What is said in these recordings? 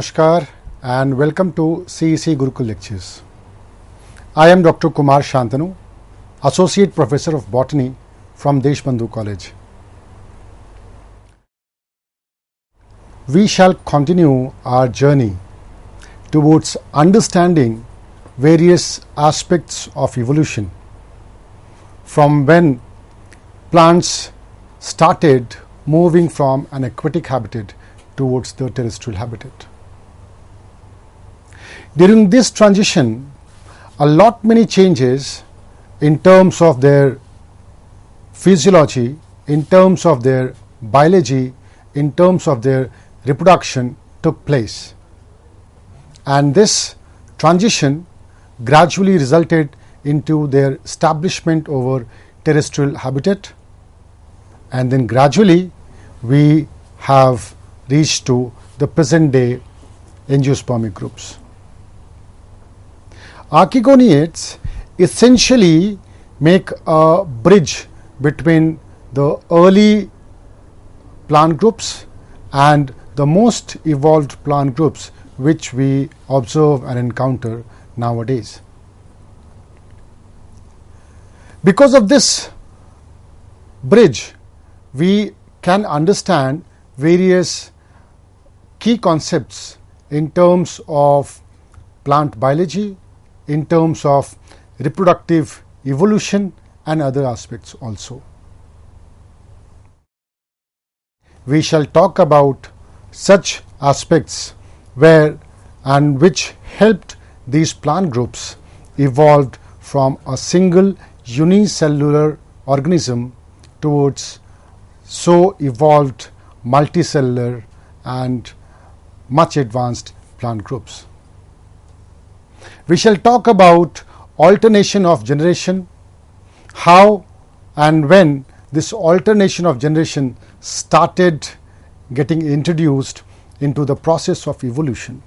Namaskar and welcome to CEC Gurukul Lectures. I am Dr. Kumar Shantanu, Associate Professor of Botany from Deshbandhu College. We shall continue our journey towards understanding various aspects of evolution from when plants started moving from an aquatic habitat towards the terrestrial habitat. During this transition, many changes in terms of their physiology, in terms of their biology, in terms of their reproduction took place. And this transition gradually resulted into their establishment over terrestrial habitat, and then gradually we have reached to the present day angiospermic groups. Archegoniates essentially make a bridge between the early plant groups and the most evolved plant groups which we observe and encounter nowadays. Because of this bridge, we can understand various key concepts in terms of plant biology, in terms of reproductive evolution and other aspects also. We shall talk about such aspects where and which helped these plant groups evolved from a single unicellular organism towards so evolved multicellular and much advanced plant groups. We shall talk about alternation of generation, how and when this alternation of generation started getting introduced into the process of evolution.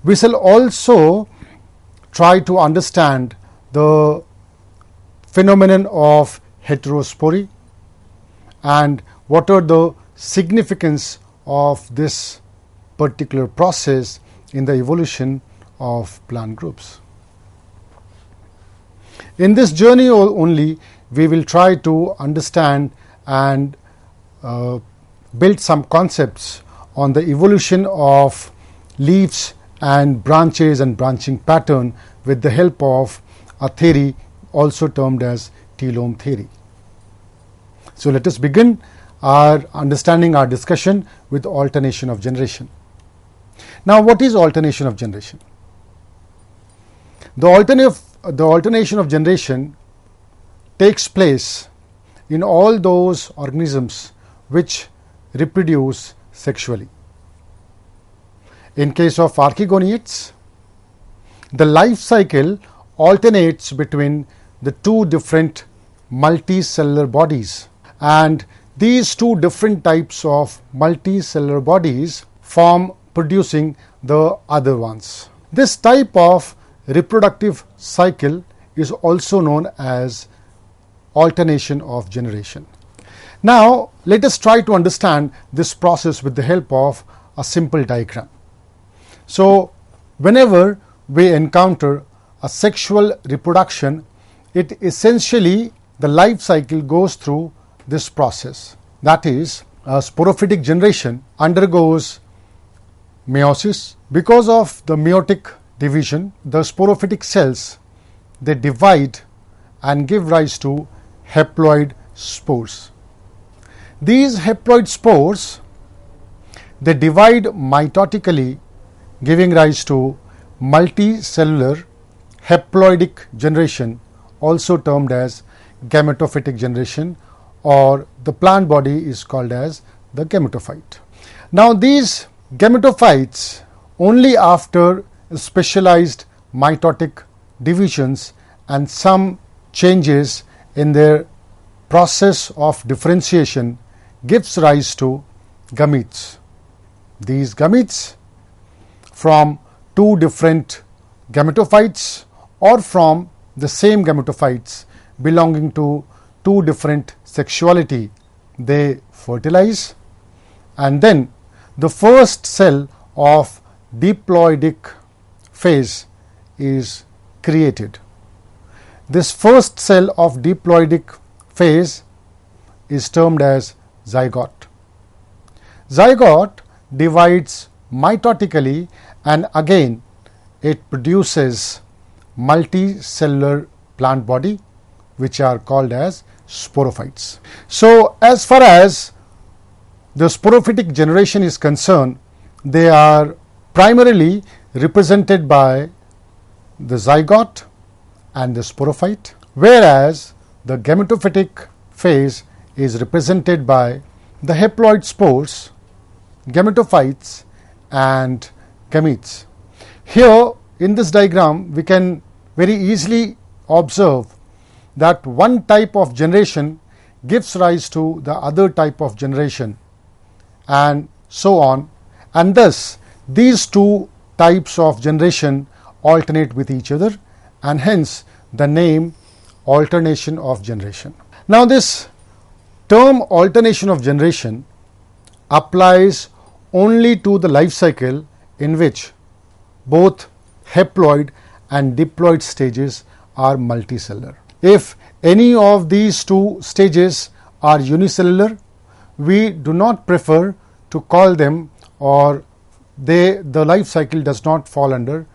We shall also try to understand the phenomenon of heterospory and what are the significance of this particular process in the evolution of plant groups. In this journey only, we will try to understand and build some concepts on the evolution of leaves and branches and branching pattern with the help of a theory also termed as telome theory. So let us begin our understanding our discussion with alternation of generation. Now, what is alternation of generation? The alternation of generation takes place in all those organisms which reproduce sexually. In case of archegoniates, the life cycle alternates between the two different multicellular bodies, and these two different types of multicellular bodies form producing the other ones. This type of reproductive cycle is also known as alternation of generation. Now, let us try to understand this process with the help of a simple diagram. So, whenever we encounter a sexual reproduction, it essentially the life cycle goes through this process. That is, a sporophytic generation undergoes meiosis. Because of the meiotic division, the sporophytic cells, they divide and give rise to haploid spores. These haploid spores, they divide mitotically, giving rise to multicellular haploidic generation, also termed as gametophytic generation, or the plant body is called as the gametophyte. Now, these gametophytes, only after specialized mitotic divisions and some changes in their process of differentiation, gives rise to gametes. These gametes from two different gametophytes or from the same gametophytes belonging to two different sexuality, they fertilize, and then the first cell of diploidic phase is created. This first cell of diploidic phase is termed as zygote. Zygote divides mitotically, and again it produces multicellular plant body, which are called as sporophytes. So, as far as the sporophytic generation is concerned, they are primarily represented by the zygote and the sporophyte, whereas the gametophytic phase is represented by the haploid spores, gametophytes and gametes. Here in this diagram we can very easily observe that one type of generation gives rise to the other type of generation and so on, and thus these two types of generation alternate with each other, and hence the name alternation of generation. Now, this term alternation of generation applies only to the life cycle in which both haploid and diploid stages are multicellular. If any of these two stages are unicellular, we do not prefer to call them, or the life cycle does not fall under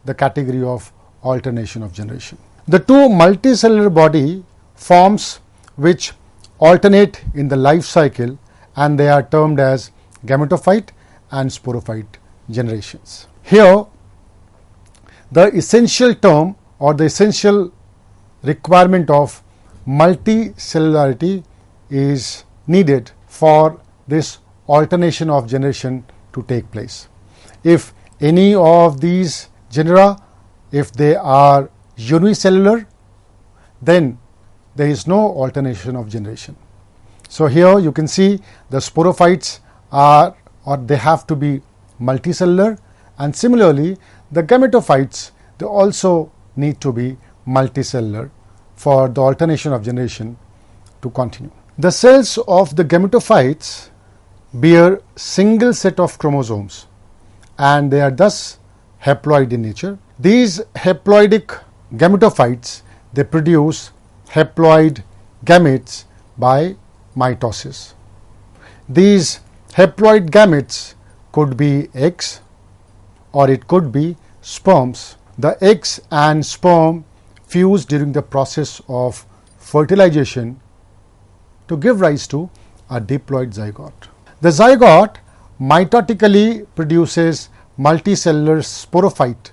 the category of alternation of generation. The two multicellular body forms which alternate in the life cycle, and they are termed as gametophyte and sporophyte generations. Here the essential term or the essential requirement of multicellularity is needed for this alternation of generation to take place. If any of these genera, if they are unicellular, then there is no alternation of generation. So, here you can see the sporophytes are, or they have to be multicellular, and similarly the gametophytes, they also need to be multicellular for the alternation of generation to continue. The cells of the gametophytes bear single set of chromosomes, and they are thus haploid in nature. These haploidic gametophytes, they produce haploid gametes by mitosis. These haploid gametes could be eggs or it could be sperms. The eggs and sperm fuse during the process of fertilization to give rise to a diploid zygote. The zygote mitotically produces multicellular sporophyte,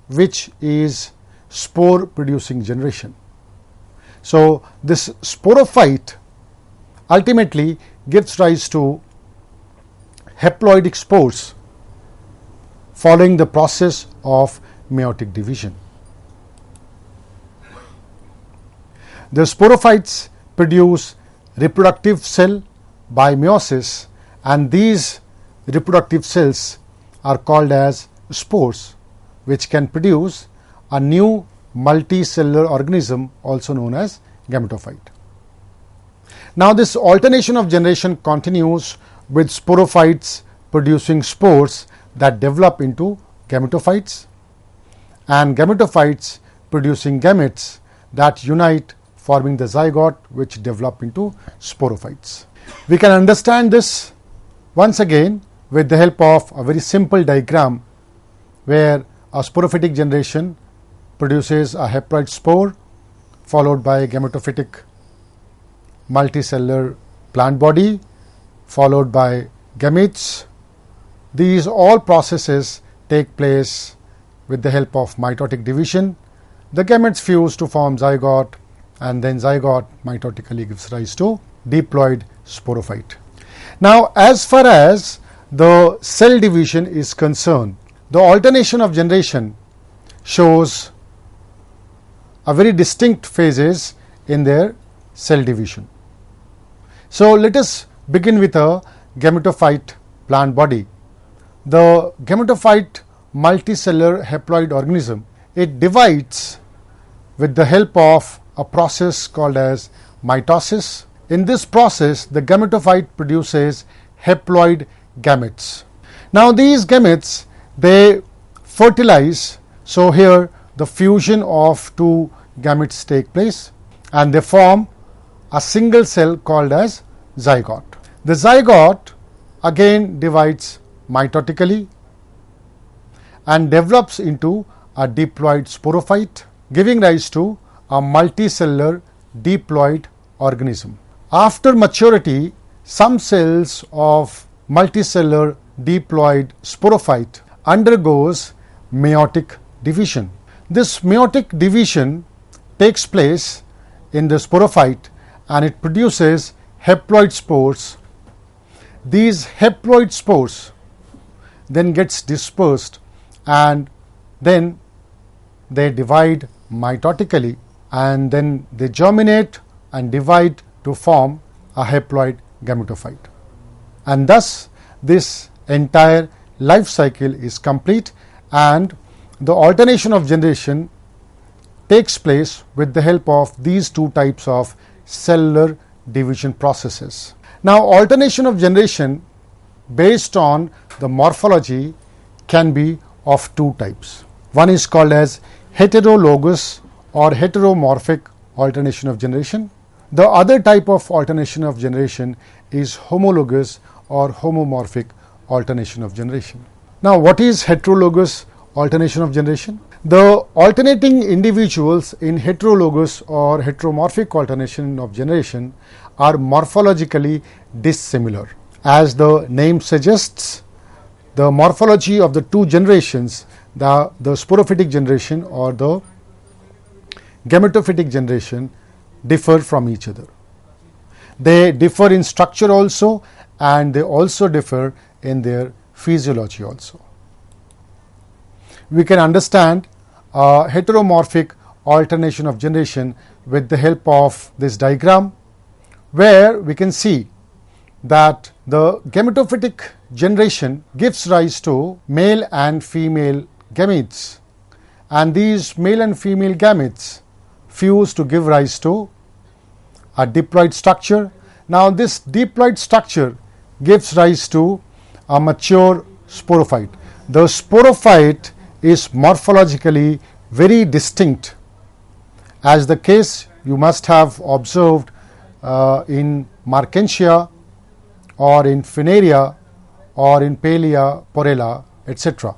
which is spore producing generation. So, this sporophyte ultimately gives rise to haploidic spores following the process of meiotic division. The sporophytes produce reproductive cell by meiosis, and these reproductive cells are called as spores, which can produce a new multicellular organism also known as gametophyte. Now, this alternation of generation continues with sporophytes producing spores that develop into gametophytes, and gametophytes producing gametes that unite, forming the zygote, which develop into sporophytes. We can understand this once again with the help of a very simple diagram where a sporophytic generation produces a haploid spore followed by a gametophytic multicellular plant body followed by gametes. These all processes take place with the help of mitotic division. The gametes fuse to form zygote, and then zygote mitotically gives rise to diploid sporophyte. Now, as far as the cell division is concerned, the alternation of generation shows a very distinct phases in their cell division. So, let us begin with a gametophyte plant body. The gametophyte multicellular haploid organism, it divides with the help of a process called as mitosis. In this process, the gametophyte produces haploid gametes. Now these gametes, they fertilize. So here the fusion of two gametes take place and they form a single cell called as zygote. The zygote again divides mitotically and develops into a diploid sporophyte, giving rise to a multicellular diploid organism. After maturity, some cells of multicellular diploid sporophyte undergoes meiotic division. This meiotic division takes place in the sporophyte and it produces haploid spores. These haploid spores then gets dispersed and then they divide mitotically and then they germinate and divide to form a haploid gametophyte. And thus this entire life cycle is complete and the alternation of generation takes place with the help of these two types of cellular division processes. Now alternation of generation based on the morphology can be of two types. One is called as heterologous or heteromorphic alternation of generation. The other type of alternation of generation is homologous or homomorphic alternation of generation. Now what is heterologous alternation of generation? The alternating individuals in heterologous or heteromorphic alternation of generation are morphologically dissimilar. As the name suggests, the morphology of the two generations, the sporophytic generation or the gametophytic generation, differ from each other. They differ in structure also and they also differ in their physiology also. We can understand heteromorphic alternation of generation with the help of this diagram, where we can see that the gametophytic generation gives rise to male and female gametes, and these male and female gametes fuse to give rise to a diploid structure. Now this diploid structure gives rise to a mature sporophyte. The sporophyte is morphologically very distinct, as the case you must have observed in Markensia or in Funaria or in Palea, Porella, etc.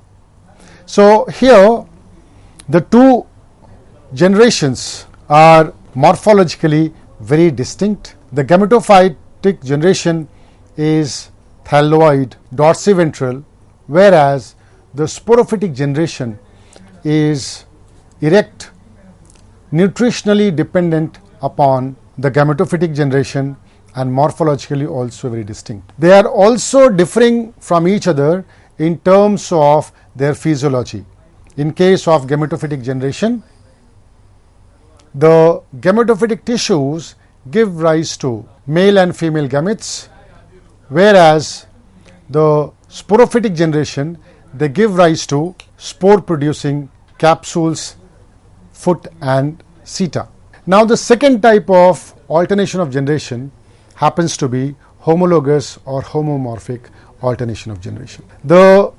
So here the two generations are morphologically very distinct. The gametophytic generation is thalloid dorsiventral, whereas the sporophytic generation is erect, nutritionally dependent upon the gametophytic generation and morphologically also very distinct. They are also differing from each other in terms of their physiology. In case of gametophytic generation, the gametophytic tissues give rise to male and female gametes, whereas the sporophytic generation, they give rise to spore producing capsules, foot and seta. Now the second type of alternation of generation happens to be homologous or homomorphic alternation of generation. The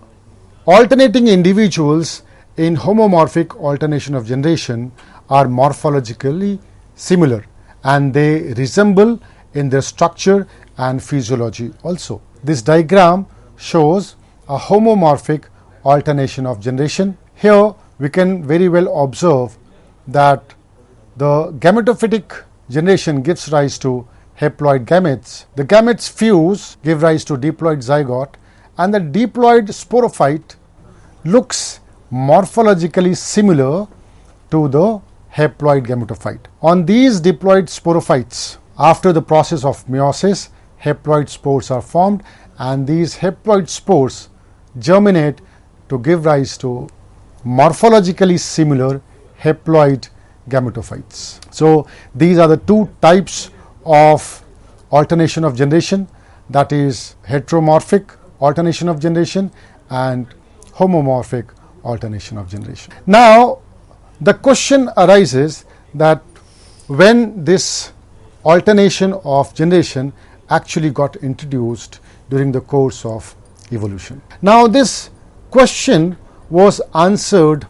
alternating individuals in homomorphic alternation of generation are morphologically similar and they resemble in their structure and physiology also. This diagram shows a homomorphic alternation of generation. Here we can very well observe that the gametophytic generation gives rise to haploid gametes. The gametes fuse, give rise to diploid zygote, and the diploid sporophyte looks morphologically similar to the haploid gametophyte. On these diploid sporophytes, after the process of meiosis, haploid spores are formed, and these haploid spores germinate to give rise to morphologically similar haploid gametophytes. So these are the two types of alternation of generation, that is heteromorphic alternation of generation and homomorphic alternation of generation. Now the question arises that when this alternation of generation actually got introduced during the course of evolution. Now this question was answered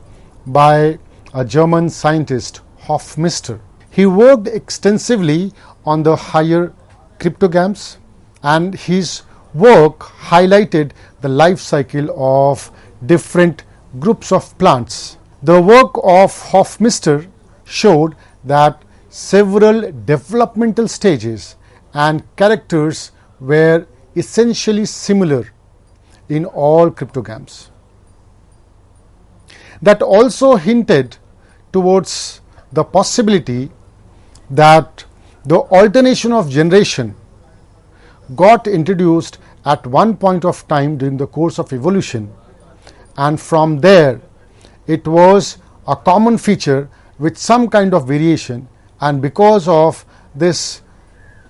by a German scientist, Hofmeister. He worked extensively on the higher cryptogams, and his work highlighted the life cycle of different groups of plants. The work of Hofmeister showed that several developmental stages and characters were essentially similar in all cryptogams. That also hinted towards the possibility that the alternation of generation got introduced at one point of time during the course of evolution, and from there it was a common feature with some kind of variation, and because of this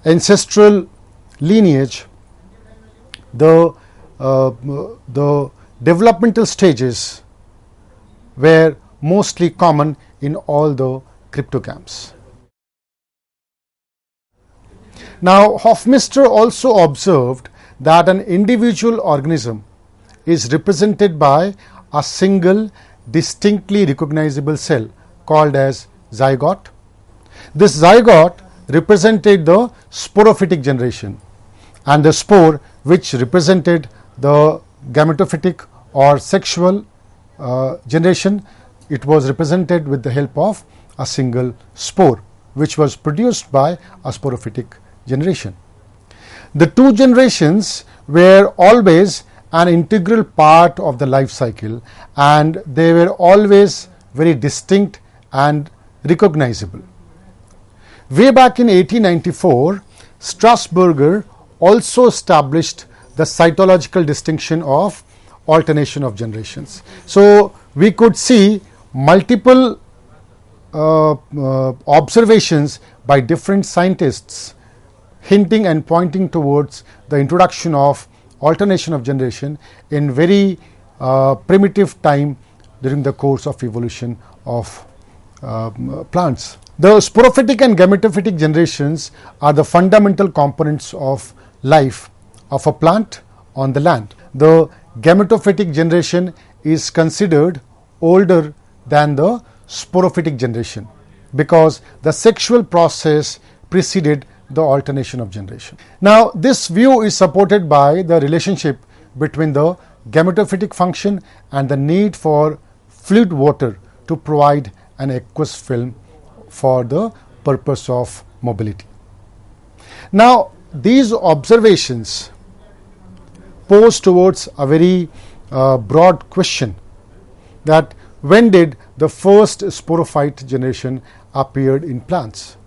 ancestral lineage, the developmental stages were mostly common in all the cryptogams. Now, Hofmeister also observed that an individual organism is represented by a single distinctly recognizable cell called as zygote. This zygote represented the sporophytic generation, and the spore, which represented the gametophytic or sexual generation, it was represented with the help of a single spore, which was produced by a sporophytic generation. The two generations were always an integral part of the life cycle, and they were always very distinct and recognizable. Way back in 1894, Strasburger also established the cytological distinction of alternation of generations. So we could see multiple observations by different scientists hinting and pointing towards the introduction of alternation of generation in very primitive time during the course of evolution of plants. The sporophytic and gametophytic generations are the fundamental components of life of a plant on the land. The gametophytic generation is considered older than the sporophytic generation because the sexual process preceded the alternation of generation. Now, this view is supported by the relationship between the gametophytic function and the need for fluid water to provide an aqueous film for the purpose of mobility. Now, these observations pose towards a very broad question, that when did the first sporophyte generation appeared in plants?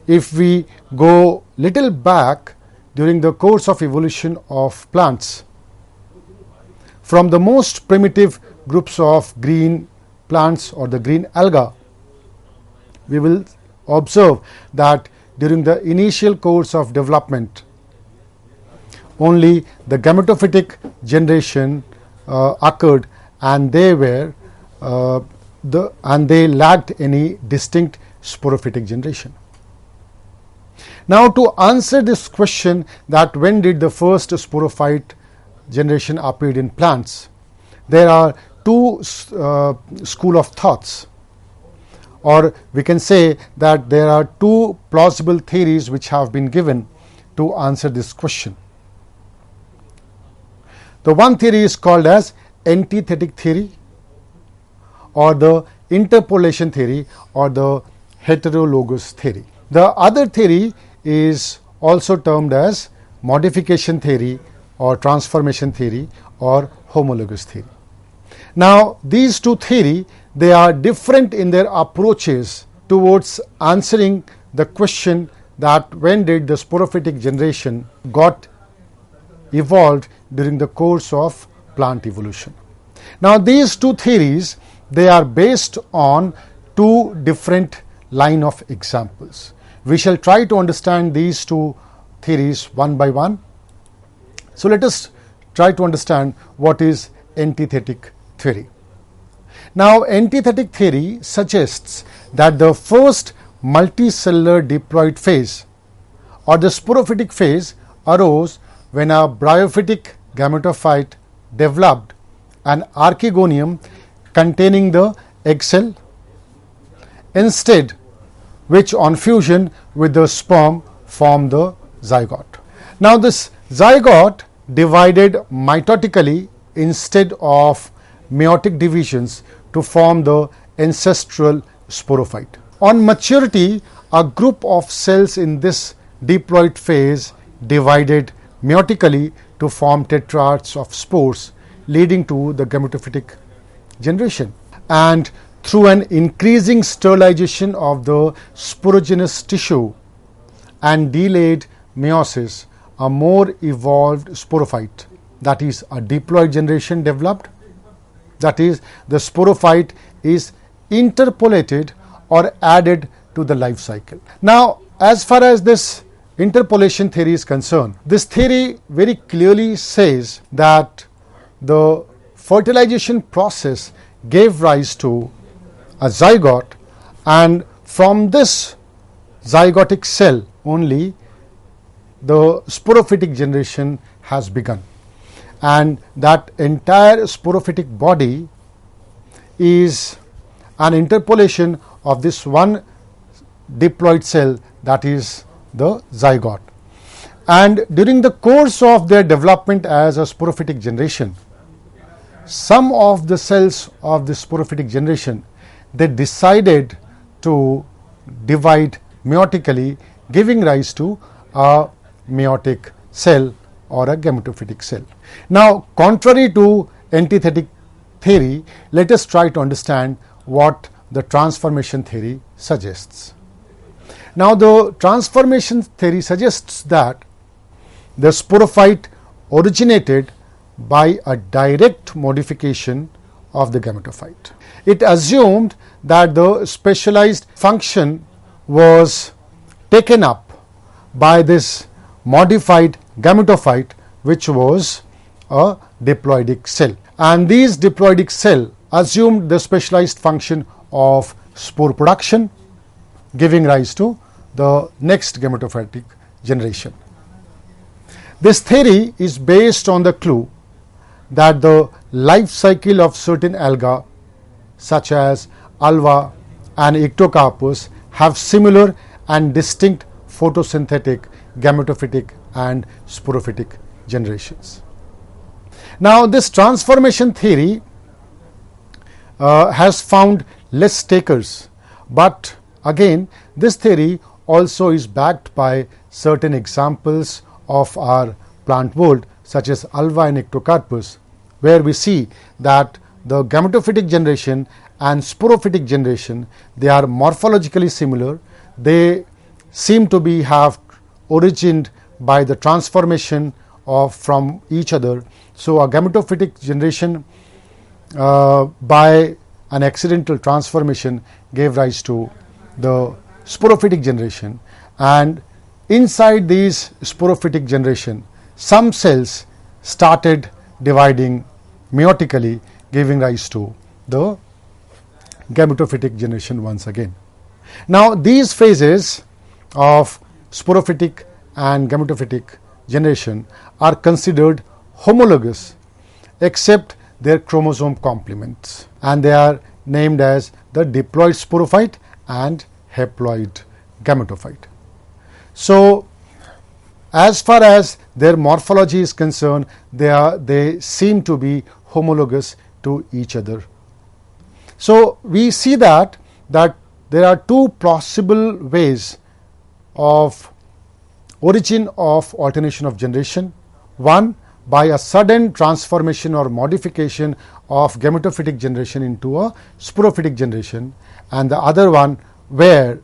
If we go little back during the course of evolution of plants, from the most primitive groups of green plants or the green alga, we will observe that during the initial course of development, only the gametophytic generation occurred, and they were they lacked any distinct sporophytic generation. Now, to answer this question, that when did the first sporophyte generation appeared in plants, there are two school of thoughts, or we can say that there are two plausible theories which have been given to answer this question. The one theory is called as antithetic theory, or the interpolation theory, or the heterologous theory. The other theory is also termed as modification theory, or transformation theory, or homologous theory. Now, these two theories, they are different in their approaches towards answering the question that when did the sporophytic generation got evolved during the course of plant evolution. Now, these two theories, they are based on two different line of examples. We shall try to understand these two theories one by one. So, let us try to understand what is antithetic theory. Now, antithetic theory suggests that the first multicellular diploid phase or the sporophytic phase arose when a bryophytic gametophyte developed an archegonium containing the egg cell, instead which on fusion with the sperm form the zygote. Now this zygote divided mitotically instead of meiotic divisions to form the ancestral sporophyte. On maturity, a group of cells in this diploid phase divided meiotically to form tetrads of spores, leading to the gametophytic generation. And through an increasing sterilization of the sporogenous tissue and delayed meiosis, a more evolved sporophyte, that is a diploid generation, developed. That is, the sporophyte is interpolated or added to the life cycle. Now, as far as this interpolation theory is concerned, this theory very clearly says that the fertilization process gave rise to a zygote, and from this zygotic cell only the sporophytic generation has begun, and that entire sporophytic body is an interpolation of this one diploid cell, that is the zygote. And during the course of their development as a sporophytic generation, some of the cells of the sporophytic generation, they decided to divide meiotically, giving rise to a meiotic cell or a gametophytic cell. Now, contrary to antithetic theory, let us try to understand what the transformation theory suggests. Now, the transformation theory suggests that the sporophyte originated by a direct modification of the gametophyte. It assumed that the specialized function was taken up by this modified gametophyte, which was a diploidic cell, and these diploidic cell assumed the specialized function of spore production, giving rise to the next gametophytic generation. This theory is based on the clue that the life cycle of certain alga such as Ulva and Ectocarpus have similar and distinct photosynthetic, gametophytic and sporophytic generations. Now, this transformation theory has found less takers, but again this theory also is backed by certain examples of our plant world such as Ulva and Ectocarpus, where we see that the gametophytic generation and sporophytic generation, they are morphologically similar. They seem to be have origined by the transformation of from each other. So, a gametophytic generation by an accidental transformation gave rise to the sporophytic generation, and inside these sporophytic generation, some cells started dividing meiotically, giving rise to the gametophytic generation once again. Now, these phases of sporophytic and gametophytic generation are considered homologous except their chromosome complements, and they are named as the diploid sporophyte and haploid gametophyte. So, as far as their morphology is concerned, they seem to be homologous to each other. So, we see that there are two possible ways of origin of alternation of generation. One, by a sudden transformation or modification of gametophytic generation into a sporophytic generation, and the other one where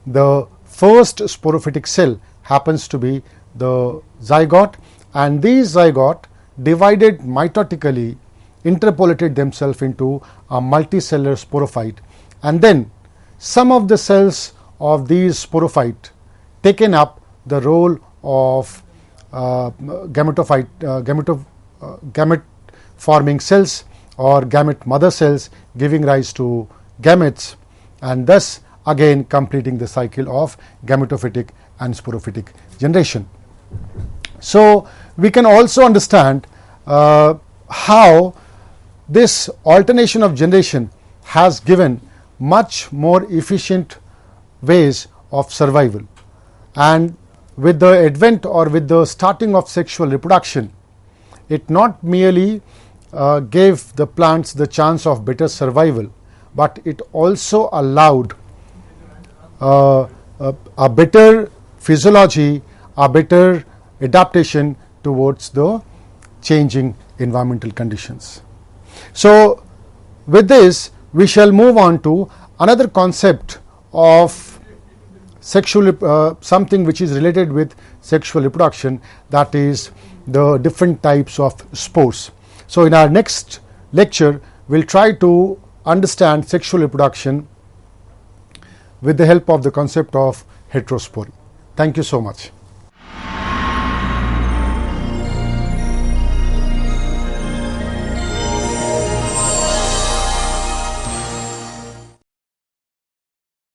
the first sporophytic cell happens to be the zygote, and these zygote divided mitotically, interpolated themselves into a multicellular sporophyte, and then some of the cells of these sporophyte taken up the role of gametophyte, gamete forming cells or gamete mother cells, giving rise to gametes, and thus again completing the cycle of gametophytic and sporophytic generation. So, we can also understand how this alternation of generation has given much more efficient ways of survival, and with the advent or with the starting of sexual reproduction, it not merely gave the plants the chance of better survival, but it also allowed a better physiology, a better adaptation towards the changing environmental conditions. So, with this we shall move on to another concept of sexual something which is related with sexual reproduction, that is the different types of spores. So, in our next lecture we will try to understand sexual reproduction with the help of the concept of heterospory. Thank you so much.